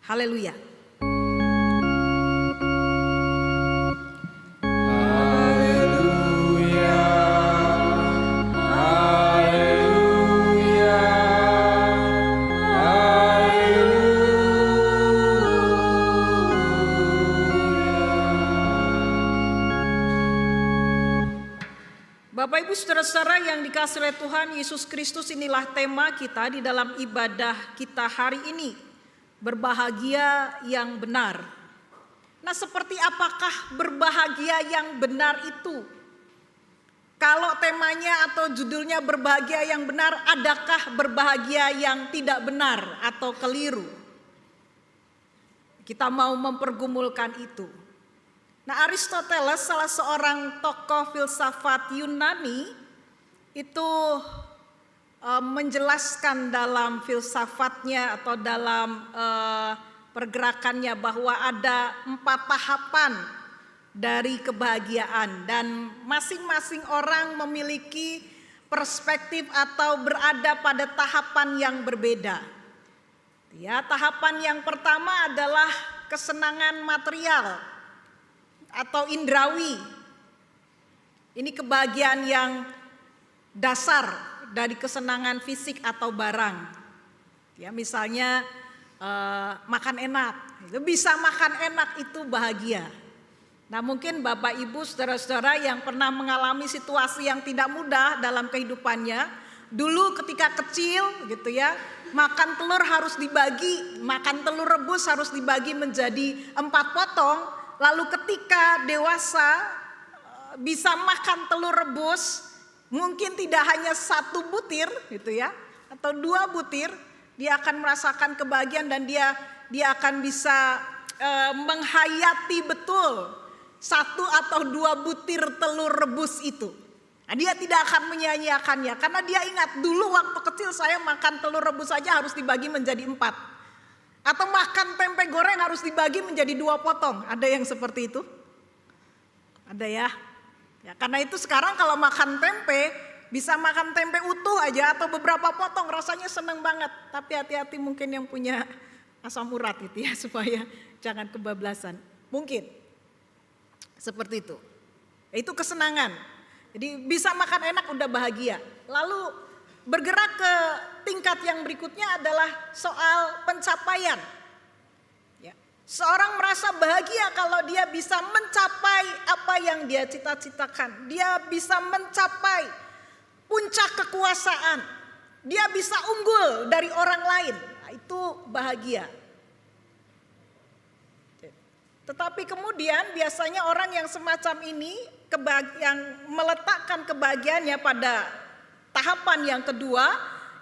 Haleluya. Bapak Ibu saudara-saudara yang dikasihi oleh Tuhan Yesus Kristus, inilah tema kita di dalam ibadah kita hari ini. Berbahagia yang benar. Nah, seperti apakah berbahagia yang benar itu? Kalau temanya atau judulnya berbahagia yang benar, adakah berbahagia yang tidak benar atau keliru? Kita mau mempergumulkan itu. Nah, Aristoteles, salah seorang tokoh filsafat Yunani, itu menjelaskan dalam filsafatnya atau dalam pergerakannya bahwa ada 4 tahapan dari kebahagiaan dan masing-masing orang memiliki perspektif atau berada pada tahapan yang berbeda. Ya, tahapan yang pertama adalah kesenangan material atau indrawi. Ini kebahagiaan yang dasar dari kesenangan fisik atau barang. Ya, misalnya makan enak. Bisa makan enak itu bahagia. Nah, mungkin Bapak Ibu saudara-saudara yang pernah mengalami situasi yang tidak mudah dalam kehidupannya, dulu ketika kecil gitu ya, makan telur harus dibagi, makan telur rebus harus dibagi menjadi 4 potong. Lalu ketika dewasa bisa makan telur rebus, mungkin tidak hanya 1 butir gitu ya, atau 2 butir, dia akan merasakan kebahagiaan dan dia akan bisa menghayati betul 1 atau 2 butir telur rebus itu. Nah, dia tidak akan menyia-nyiakannya karena dia ingat dulu waktu kecil saya makan telur rebus saja harus dibagi menjadi 4. Atau makan tempe goreng harus dibagi menjadi 2 potong. Ada yang seperti itu? Ada ya? Ya, karena itu sekarang kalau makan tempe, bisa makan tempe utuh aja atau beberapa potong, rasanya seneng banget. Tapi hati-hati mungkin yang punya asam urat itu ya, supaya jangan kebablasan. Mungkin seperti itu. Itu kesenangan. Jadi bisa makan enak udah bahagia. Lalu bergerak ke tingkat yang berikutnya adalah soal pencapaian. Ya. Seorang merasa bahagia kalau dia bisa mencapai apa yang dia cita-citakan. Dia bisa mencapai puncak kekuasaan. Dia bisa unggul dari orang lain. Nah, itu bahagia. Tetapi kemudian biasanya orang yang semacam ini yang meletakkan kebahagiaannya pada tahapan yang kedua,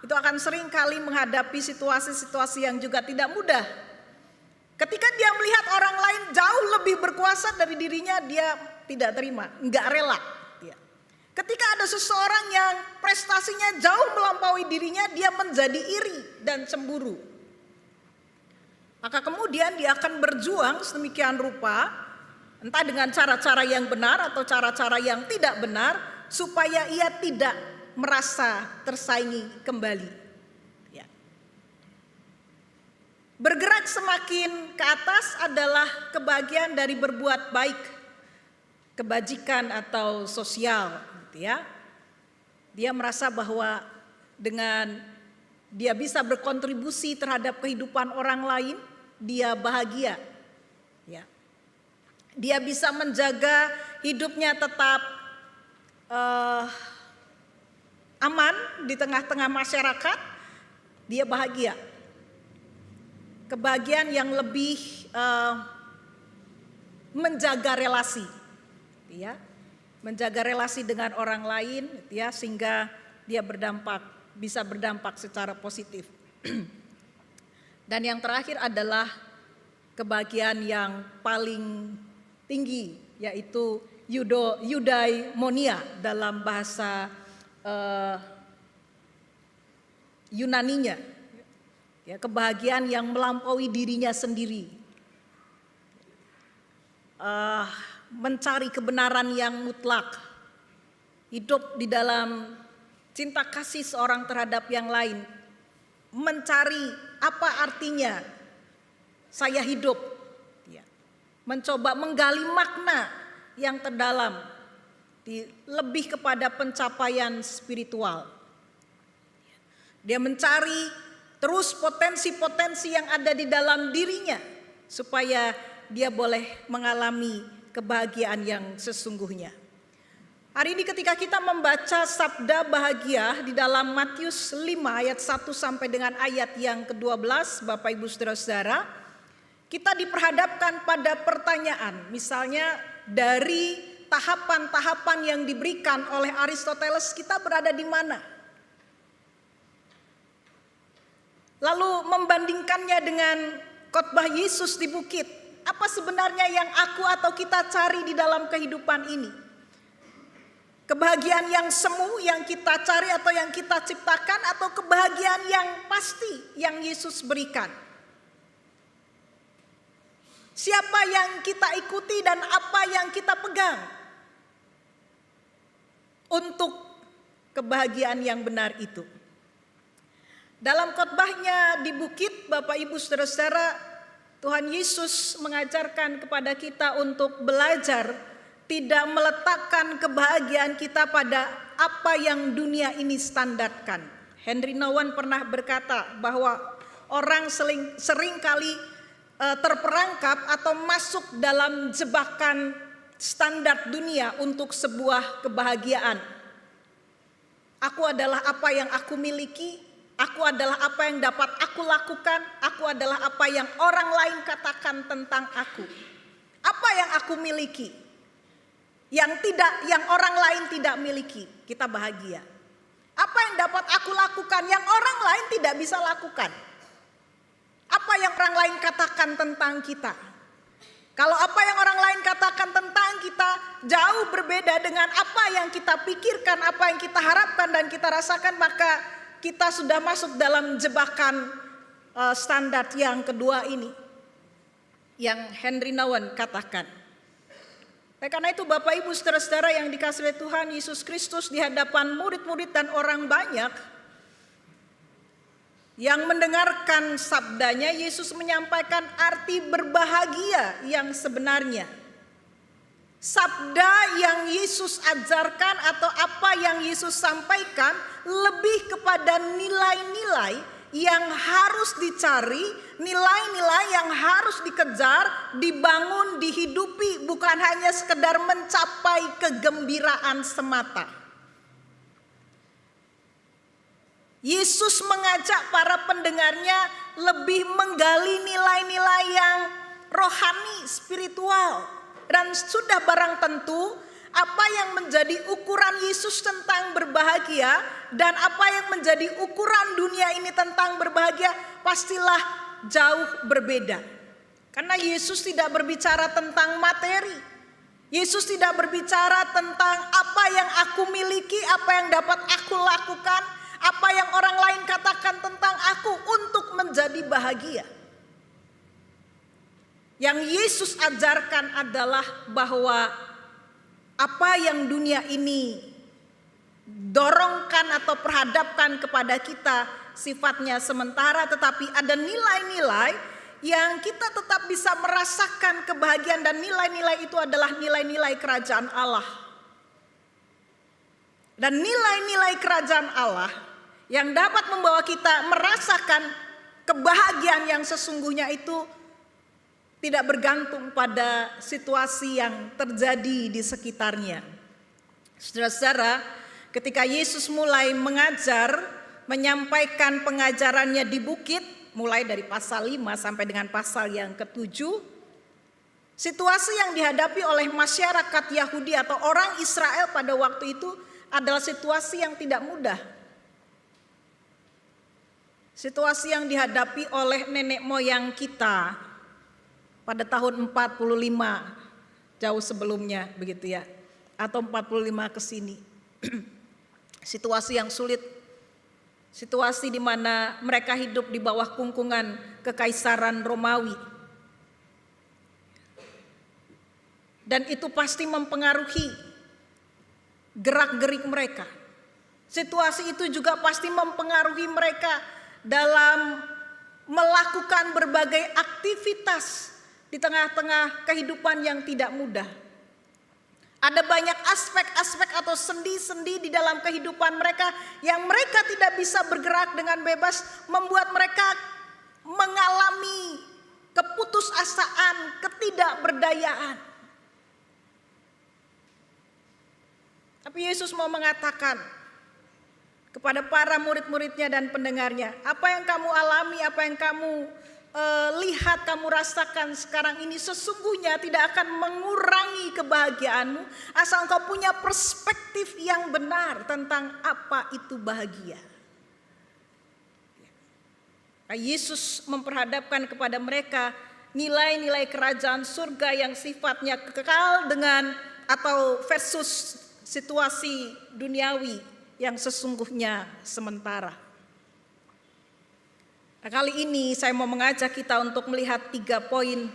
itu akan sering kali menghadapi situasi-situasi yang juga tidak mudah. Ketika dia melihat orang lain jauh lebih berkuasa dari dirinya, dia tidak terima, enggak rela. Ketika ada seseorang yang prestasinya jauh melampaui dirinya, dia menjadi iri dan cemburu. Maka kemudian dia akan berjuang sedemikian rupa, entah dengan cara-cara yang benar atau cara-cara yang tidak benar, supaya ia tidak merasa tersaingi kembali. Ya. Bergerak semakin ke atas adalah kebahagiaan dari berbuat baik, kebajikan atau sosial. Gitu ya. Dia merasa bahwa dengan dia bisa berkontribusi terhadap kehidupan orang lain, dia bahagia. Ya. Dia bisa menjaga hidupnya tetap aman di tengah-tengah masyarakat, dia bahagia. Kebahagiaan yang lebih menjaga relasi, ya, menjaga relasi dengan orang lain, ya, sehingga dia bisa berdampak secara positif. Dan yang terakhir adalah kebahagiaan yang paling tinggi, yaitu eudaimonia dalam bahasa Yunaninya, ya, kebahagiaan yang melampaui dirinya sendiri, mencari kebenaran yang mutlak, hidup di dalam cinta kasih seorang terhadap yang lain, mencari apa artinya saya hidup. Ya. Mencoba menggali makna yang terdalam, lebih kepada pencapaian spiritual. Dia mencari terus potensi-potensi yang ada di dalam dirinya supaya dia boleh mengalami kebahagiaan yang sesungguhnya. Hari ini ketika kita membaca sabda bahagia di dalam Matius 5 ayat 1 sampai dengan ayat yang ke-12, Bapak Ibu Saudara-saudara, kita diperhadapkan pada pertanyaan, misalnya dari tahapan-tahapan yang diberikan oleh Aristoteles, kita berada di mana? Lalu membandingkannya dengan khotbah Yesus di bukit, apa sebenarnya yang aku atau kita cari di dalam kehidupan ini? Kebahagiaan yang semu yang kita cari atau yang kita ciptakan, atau kebahagiaan yang pasti yang Yesus berikan? Siapa yang kita ikuti dan apa yang kita pegang untuk kebahagiaan yang benar itu? Dalam khotbahnya di bukit, Bapak Ibu Saudara-saudara, Tuhan Yesus mengajarkan kepada kita untuk belajar tidak meletakkan kebahagiaan kita pada apa yang dunia ini standarkan. Henry Nouwen pernah berkata bahwa orang sering kali terperangkap atau masuk dalam jebakan standar dunia untuk sebuah kebahagiaan. Aku adalah apa yang aku miliki, aku adalah apa yang dapat aku lakukan, aku adalah apa yang orang lain katakan tentang aku. Apa yang aku miliki? Yang orang lain tidak miliki, kita bahagia. Apa yang dapat aku lakukan yang orang lain tidak bisa lakukan? Apa yang orang lain katakan tentang kita? Kalau apa yang orang lain katakan tentang kita jauh berbeda dengan apa yang kita pikirkan, apa yang kita harapkan dan kita rasakan, maka kita sudah masuk dalam jebakan standar yang kedua ini, yang Henry Nouwen katakan. Karena itu Bapak Ibu Saudara-saudara yang dikasihi oleh Tuhan Yesus Kristus, di hadapan murid-murid dan orang banyak yang mendengarkan sabdanya, Yesus menyampaikan arti berbahagia yang sebenarnya. Sabda yang Yesus ajarkan atau apa yang Yesus sampaikan lebih kepada nilai-nilai yang harus dicari, nilai-nilai yang harus dikejar, dibangun, dihidupi, bukan hanya sekedar mencapai kegembiraan semata. Yesus mengajak para pendengarnya lebih menggali nilai-nilai yang rohani, spiritual, dan sudah barang tentu apa yang menjadi ukuran Yesus tentang berbahagia dan apa yang menjadi ukuran dunia ini tentang berbahagia pastilah jauh berbeda. Karena Yesus tidak berbicara tentang materi. Yesus tidak berbicara tentang apa yang aku miliki, apa yang dapat aku lakukan, apa yang orang lain katakan tentang aku untuk menjadi bahagia. Yang Yesus ajarkan adalah bahwa apa yang dunia ini dorongkan atau perhadapkan kepada kita sifatnya sementara, tetapi ada nilai-nilai yang kita tetap bisa merasakan kebahagiaan, dan nilai-nilai itu adalah nilai-nilai kerajaan Allah. Dan nilai-nilai kerajaan Allah yang dapat membawa kita merasakan kebahagiaan yang sesungguhnya itu tidak bergantung pada situasi yang terjadi di sekitarnya. Saudara-saudara, ketika Yesus mulai mengajar, menyampaikan pengajarannya di bukit, mulai dari pasal 5 sampai dengan pasal yang ke-7, situasi yang dihadapi oleh masyarakat Yahudi atau orang Israel pada waktu itu adalah situasi yang tidak mudah. Situasi yang dihadapi oleh nenek moyang kita pada tahun 45 jauh sebelumnya begitu ya, atau 45 ke sini. Situasi yang sulit, situasi di mana mereka hidup di bawah kungkungan kekaisaran Romawi. Dan itu pasti mempengaruhi gerak-gerik mereka. Situasi itu juga pasti mempengaruhi mereka dalam melakukan berbagai aktivitas di tengah-tengah kehidupan yang tidak mudah. Ada banyak aspek-aspek atau sendi-sendi di dalam kehidupan mereka yang mereka tidak bisa bergerak dengan bebas, membuat mereka mengalami keputusasaan, ketidakberdayaan. Tapi Yesus mau mengatakan kepada para murid-muridnya dan pendengarnya, apa yang kamu alami, apa yang kamu lihat, kamu rasakan sekarang ini sesungguhnya tidak akan mengurangi kebahagiaanmu asal engkau punya perspektif yang benar tentang apa itu bahagia. Yesus memperhadapkan kepada mereka nilai-nilai kerajaan surga yang sifatnya kekal dengan atau versus situasi duniawi yang sesungguhnya sementara. Nah, kali ini saya mau mengajak kita untuk melihat 3 poin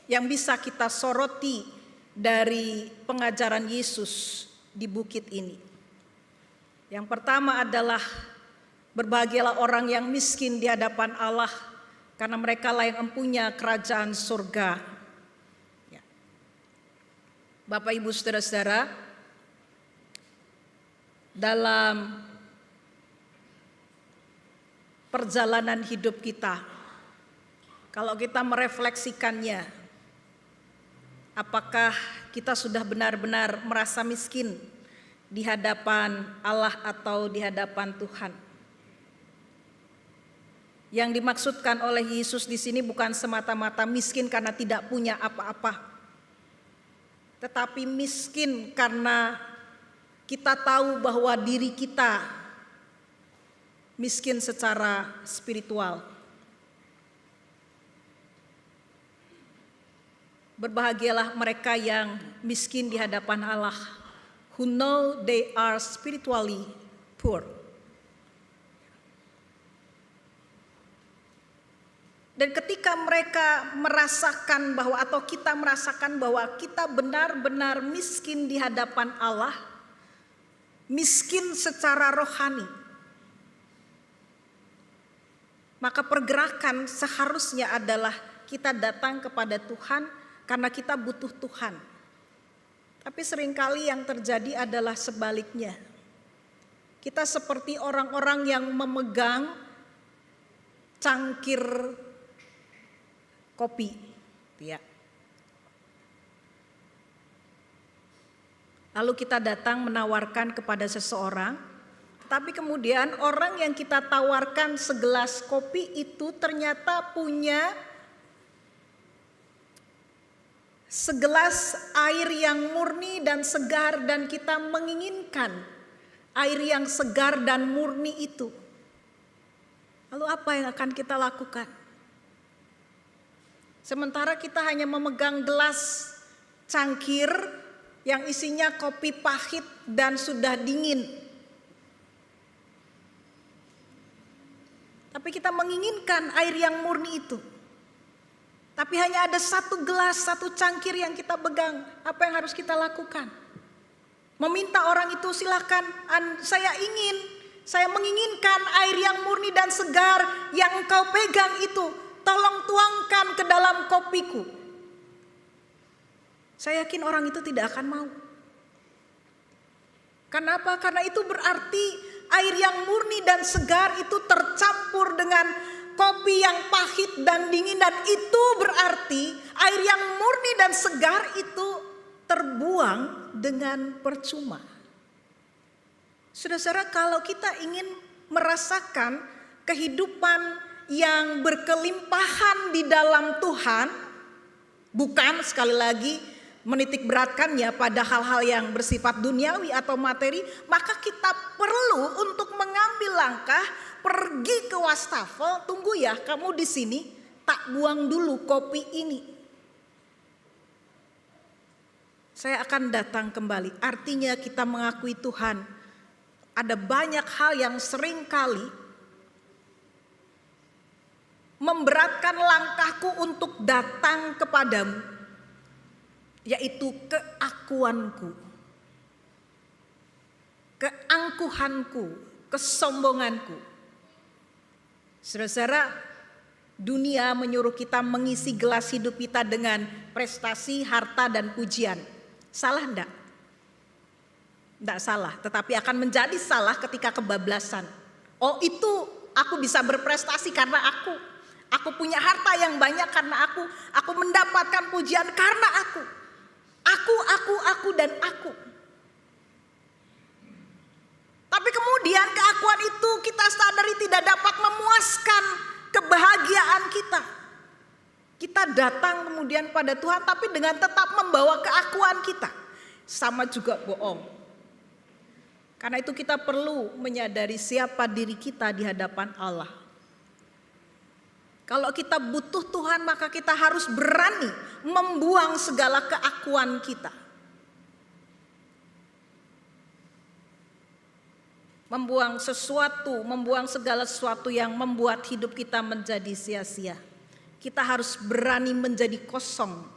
yang bisa kita soroti dari pengajaran Yesus di bukit ini. Yang pertama adalah berbahagialah orang yang miskin di hadapan Allah, karena mereka lah yang empunya kerajaan surga. Ya. Bapak Ibu Saudara-saudara, dalam perjalanan hidup kita, kalau kita merefleksikannya, apakah kita sudah benar-benar merasa miskin di hadapan Allah atau di hadapan Tuhan? Yang dimaksudkan oleh Yesus di sini bukan semata-mata miskin karena tidak punya apa-apa, tetapi miskin karena kita tahu bahwa diri kita miskin secara spiritual. Berbahagialah mereka yang miskin di hadapan Allah, who know they are spiritually poor. Dan ketika mereka merasakan bahwa atau kita merasakan bahwa kita benar-benar miskin di hadapan Allah, miskin secara rohani, maka pergerakan seharusnya adalah kita datang kepada Tuhan karena kita butuh Tuhan. Tapi seringkali yang terjadi adalah sebaliknya. Kita seperti orang-orang yang memegang cangkir kopi, ya. Lalu kita datang menawarkan kepada seseorang, tapi kemudian orang yang kita tawarkan segelas kopi itu ternyata punya segelas air yang murni dan segar, dan kita menginginkan air yang segar dan murni itu. Lalu apa yang akan kita lakukan? Sementara kita hanya memegang gelas cangkir yang isinya kopi pahit dan sudah dingin. Tapi kita menginginkan air yang murni itu. Tapi hanya ada satu gelas, satu cangkir yang kita pegang. Apa yang harus kita lakukan? Meminta orang itu, silakan, saya menginginkan air yang murni dan segar yang engkau pegang itu. Tolong tuangkan ke dalam kopiku. Saya yakin orang itu tidak akan mau. Kenapa? Karena itu berarti air yang murni dan segar itu tercampur dengan kopi yang pahit dan dingin, dan itu berarti air yang murni dan segar itu terbuang dengan percuma. Saudara-saudara, kalau kita ingin merasakan kehidupan yang berkelimpahan di dalam Tuhan, bukan sekali lagi menitik beratkannya pada hal-hal yang bersifat duniawi atau materi, maka kita perlu untuk mengambil langkah pergi ke wastafel. Tunggu ya, kamu di sini, tak buang dulu kopi ini. Saya akan datang kembali. Artinya kita mengakui Tuhan, ada banyak hal yang sering kali memberatkan langkahku untuk datang kepadamu, yaitu keakuanku, keangkuhanku, kesombonganku. Saudara-saudara, dunia menyuruh kita mengisi gelas hidup kita dengan prestasi, harta, dan pujian. Salah enggak? Enggak salah, tetapi akan menjadi salah ketika kebablasan. Oh, itu aku bisa berprestasi karena aku punya harta yang banyak karena aku mendapatkan pujian karena aku, dan aku. Tapi kemudian keakuan itu kita sadari tidak dapat memuaskan kebahagiaan kita. Kita datang kemudian pada Tuhan tapi dengan tetap membawa keakuan kita. Sama juga bohong. Karena itu kita perlu menyadari siapa diri kita di hadapan Allah. Kalau kita butuh Tuhan maka kita harus berani membuang segala keakuan kita. Membuang segala sesuatu yang membuat hidup kita menjadi sia-sia. Kita harus berani menjadi kosong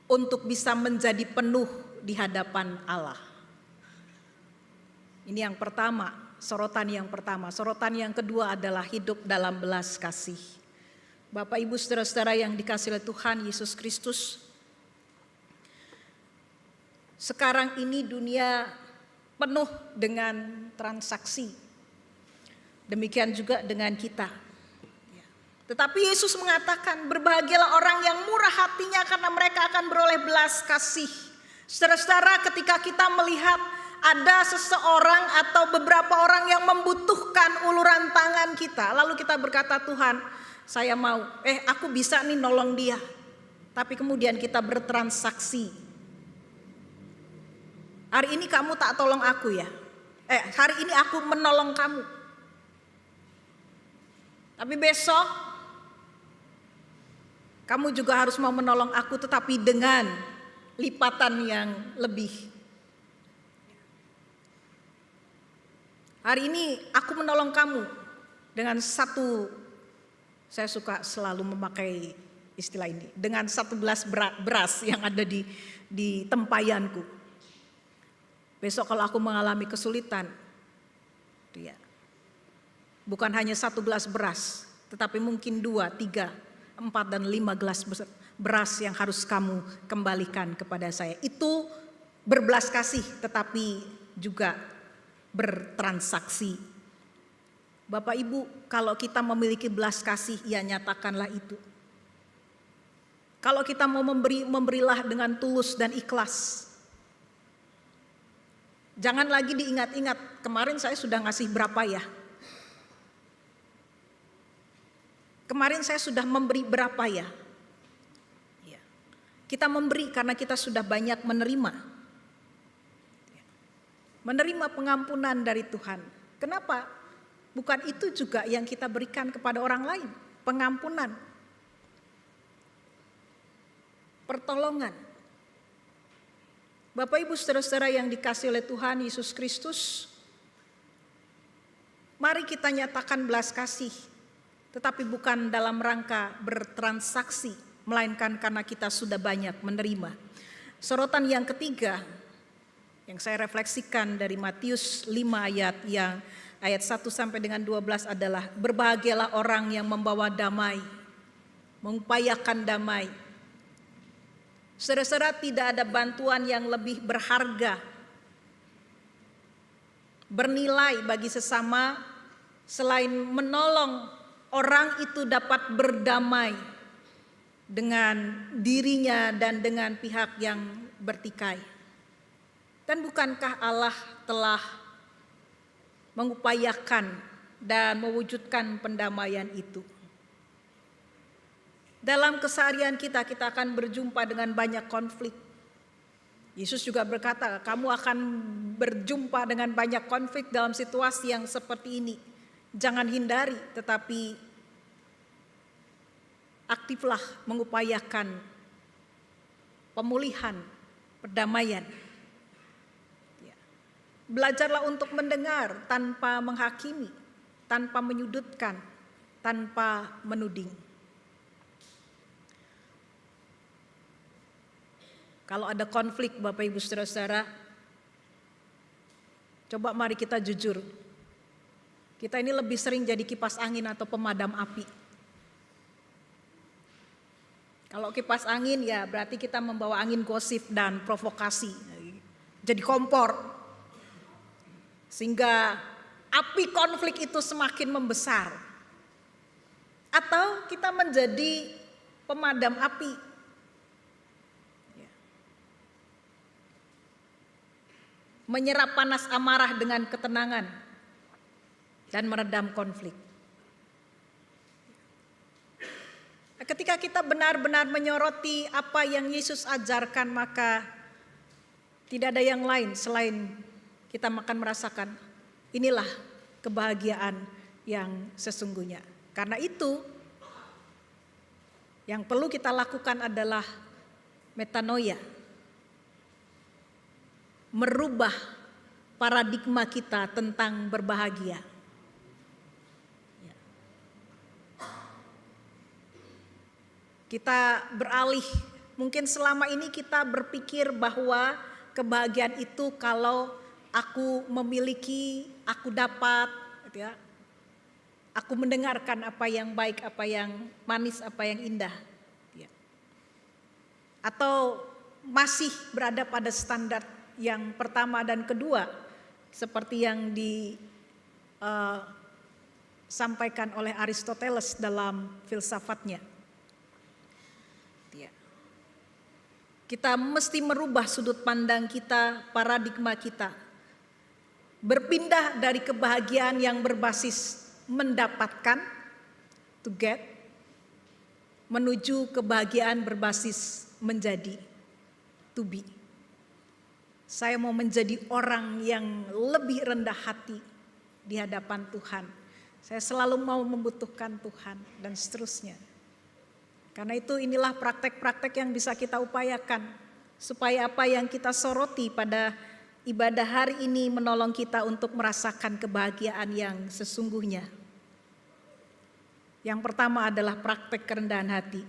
untuk bisa menjadi penuh di hadapan Allah. Ini yang pertama, sorotan yang pertama. Sorotan yang kedua adalah hidup dalam belas kasih. Bapak Ibu saudara-saudara yang dikasihi oleh Tuhan Yesus Kristus. Sekarang ini dunia penuh dengan transaksi. Demikian juga dengan kita. Tetapi Yesus mengatakan berbahagialah orang yang murah hatinya karena mereka akan beroleh belas kasih. Saudara-saudara, ketika kita melihat ada seseorang atau beberapa orang yang membutuhkan uluran tangan kita, lalu kita berkata, Tuhan, saya mau, aku bisa nih nolong dia. Tapi kemudian kita bertransaksi. Hari ini kamu tak tolong aku ya. Hari ini aku menolong kamu. Tapi besok kamu juga harus mau menolong aku, tetapi dengan lipatan yang lebih. Hari ini aku menolong kamu dengan satu, saya suka selalu memakai istilah ini, dengan 1 gelas beras yang ada di tempayanku. Besok kalau aku mengalami kesulitan, bukan hanya 1 gelas beras, tetapi mungkin 2, 3, 4 dan 5 gelas beras yang harus kamu kembalikan kepada saya. Itu berbelas kasih tetapi juga bertransaksi. Bapak Ibu, kalau kita memiliki belas kasih, ya nyatakanlah itu. Kalau kita mau memberilah dengan tulus dan ikhlas. Jangan lagi diingat-ingat, kemarin saya sudah ngasih berapa ya? Kemarin saya sudah memberi berapa ya? Kita memberi karena kita sudah banyak menerima. Menerima pengampunan dari Tuhan. Kenapa? Bukan itu juga yang kita berikan kepada orang lain. Pengampunan. Pertolongan. Bapak Ibu saudara-saudara yang dikasihi oleh Tuhan Yesus Kristus. Mari kita nyatakan belas kasih. Tetapi bukan dalam rangka bertransaksi, melainkan karena kita sudah banyak menerima. Sorotan yang ketiga yang saya refleksikan dari Matius 5 ayat 1 sampai dengan 12 adalah berbahagialah orang yang membawa damai, mengupayakan damai. Saudara-saudara, tidak ada bantuan yang lebih berharga, bernilai bagi sesama selain menolong orang itu dapat berdamai dengan dirinya dan dengan pihak yang bertikai. Dan bukankah Allah telah mengupayakan dan mewujudkan pendamaian itu? Dalam keseharian kita akan berjumpa dengan banyak konflik. Yesus juga berkata, kamu akan berjumpa dengan banyak konflik dalam situasi yang seperti ini. Jangan hindari, tetapi aktiflah mengupayakan pemulihan, perdamaian. Belajarlah untuk mendengar tanpa menghakimi, tanpa menyudutkan, tanpa menuding. Kalau ada konflik Bapak Ibu Saudara-saudara, coba mari kita jujur. Kita ini lebih sering jadi kipas angin atau pemadam api. Kalau kipas angin ya berarti kita membawa angin gosip dan provokasi. Jadi kompor. Sehingga api konflik itu semakin membesar. Atau kita menjadi pemadam api. Menyerap panas amarah dengan ketenangan dan meredam konflik. Ketika kita benar-benar menyoroti apa yang Yesus ajarkan, maka tidak ada yang lain selain kita akan merasakan inilah kebahagiaan yang sesungguhnya. Karena itu yang perlu kita lakukan adalah metanoia. Merubah paradigma kita tentang berbahagia. Kita beralih, mungkin selama ini kita berpikir bahwa kebahagiaan itu kalau aku memiliki, aku dapat, gitu ya. Aku mendengarkan apa yang baik, apa yang manis, apa yang indah. Ya. Atau masih berada pada standar yang pertama dan kedua, seperti yang disampaikan oleh Aristoteles dalam filsafatnya. Kita mesti merubah sudut pandang kita, paradigma kita. Berpindah dari kebahagiaan yang berbasis mendapatkan, to get, menuju kebahagiaan berbasis menjadi, to be. Saya mau menjadi orang yang lebih rendah hati di hadapan Tuhan. Saya selalu mau membutuhkan Tuhan dan seterusnya. Karena itu inilah praktek-praktek yang bisa kita upayakan. Supaya apa yang kita soroti pada ibadah hari ini menolong kita untuk merasakan kebahagiaan yang sesungguhnya. Yang pertama adalah praktek kerendahan hati.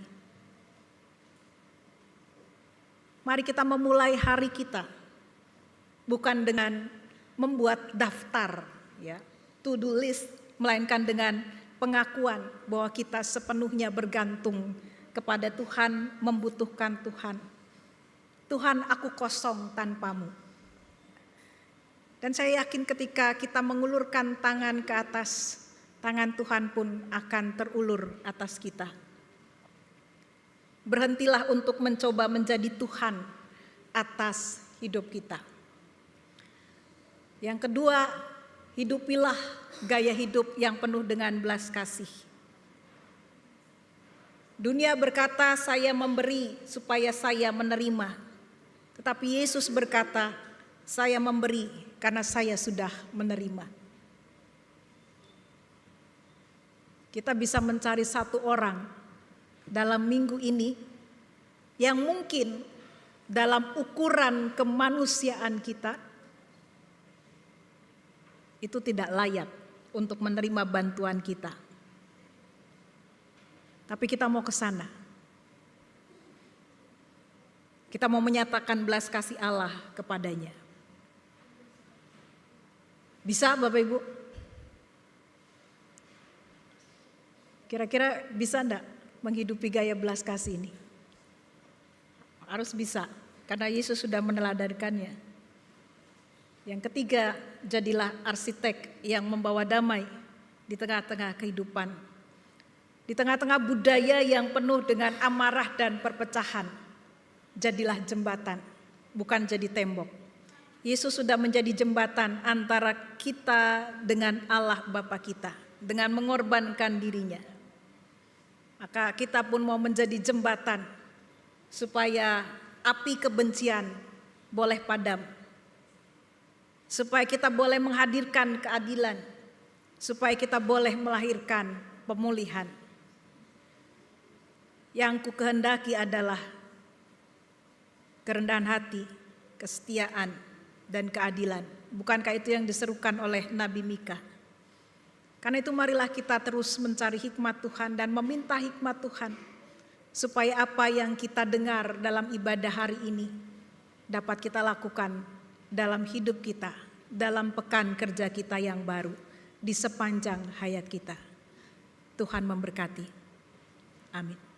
Mari kita memulai hari kita. Bukan dengan membuat daftar, ya, to-do list. Melainkan dengan pengakuan bahwa kita sepenuhnya bergantung kepada Tuhan, membutuhkan Tuhan. Tuhan, aku kosong tanpamu. Dan saya yakin ketika kita mengulurkan tangan ke atas, tangan Tuhan pun akan terulur atas kita. Berhentilah untuk mencoba menjadi Tuhan atas hidup kita. Yang kedua, hidupilah gaya hidup yang penuh dengan belas kasih. Dunia berkata, saya memberi supaya saya menerima. Tetapi Yesus berkata, saya memberi karena saya sudah menerima. Kita bisa mencari satu orang dalam minggu ini yang mungkin dalam ukuran kemanusiaan kita itu tidak layak untuk menerima bantuan kita. Tapi kita mau ke sana. Kita mau menyatakan belas kasih Allah kepadanya. Bisa Bapak Ibu? Kira-kira bisa enggak menghidupi gaya belas kasih ini? Harus bisa, karena Yesus sudah meneladankannya. Yang ketiga, jadilah arsitek yang membawa damai di tengah-tengah kehidupan. Di tengah-tengah budaya yang penuh dengan amarah dan perpecahan, jadilah jembatan, bukan jadi tembok. Yesus sudah menjadi jembatan antara kita dengan Allah Bapa kita, dengan mengorbankan dirinya. Maka kita pun mau menjadi jembatan, supaya api kebencian boleh padam. Supaya kita boleh menghadirkan keadilan, supaya kita boleh melahirkan pemulihan. Yang ku kehendaki adalah kerendahan hati, kesetiaan, dan keadilan. Bukankah itu yang diserukan oleh Nabi Mika? Karena itu marilah kita terus mencari hikmat Tuhan dan meminta hikmat Tuhan. Supaya apa yang kita dengar dalam ibadah hari ini dapat kita lakukan dalam hidup kita, dalam pekan kerja kita yang baru. di sepanjang hayat kita. Tuhan memberkati. Amin.